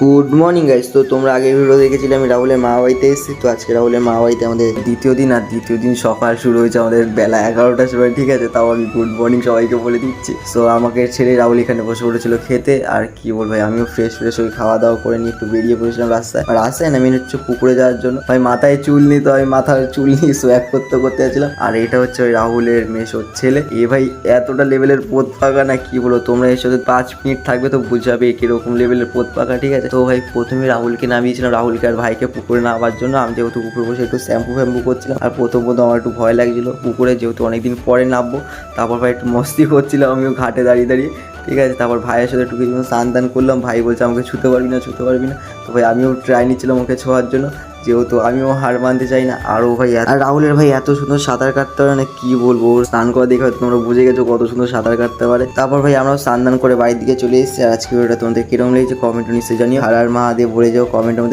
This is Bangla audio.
Good morning guys. তো তোমরা আগের ভিডিও দেখেছিলে আমি রাহুলের মা বাড়িতে এসেছি। তো আজকে রাহুলের মা বাড়িতে আমাদের দ্বিতীয় দিন, আর দ্বিতীয় দিন সকাল শুরু হয়েছে আমাদের বেলা 11টার সময়, ঠিক আছে। তাও আমি গুড মর্নিং সবাইকে বলে দিচ্ছি। সো আমাকে ছেড়ে রাহুল এখানে বসে পড়েছিল খেতে। আর কি বলবো ভাই, আমিও ফ্রেশ হয়ে খাওয়া দাওয়া করে নিয়ে একটু বেরিয়ে পড়েছিলাম রাস্তায়। আর রাস্তায় নামিয়ে হচ্ছে পুকুরে যাওয়ার জন্য। ভাই মাথায় চুল নিই, তো আমি মাথার চুল নিয়ে সোয়াগ করতে যাচ্ছিলাম। আর এটা হচ্ছে ওই রাহুলের মেশোর ছেলে। এ ভাই এতটা লেভেলের পোত পাকা না কি বলো, তোমরা এর সাথে 5 মিনিট থাকবে তো বুঝাবে কিরকম লেভেলের পোত পাকা, ঠিক আছে। তো ভাই প্রথমে রাহুলকে নামিয়েছিলাম, রাহুলকে আর ভাইকে পুকুরে নামার জন্য। আমি যেহেতু পুকুরে বসে একটু শ্যাম্পু করছিলাম, আর প্রথম আমার একটু ভয় লাগছিল পুকুরে, যেহেতু অনেকদিন পরে নামবো। তারপর ভাই একটু মস্তি করছিলাম আমিও ঘাটে দাঁড়িয়ে, ঠিক আছে। তারপর ভাইয়ের সাথে একটু কিছু স্নান করলাম। ভাই বলছে আমাকে ছুতে পারবি না। তো ভাই আমিও ট্রাই নিচ্ছিলাম ওকে ছোঁয়ার জন্য, যেহেতু আমিও হার মানতে চাই না। আরও ভাই, আর রাহুলের ভাই এত সুন্দর সাঁতার কাটতে পারে না কি বলবো। ওর স্নান করা দেখে হয়তো তোমরা বুঝে গেছো কত সুন্দর সাঁতার কাটতে পারে। তারপর ভাই আমরাও স্নান করে বাড়ির দিকে চলে এসেছি। আর আজকে ভিডিওটা তোমাদের কিরকম লেগেছে কমেন্ট নিশ্চয়ই জানিও। আর মহাদেব বলে যাও কমেন্টের মধ্যে।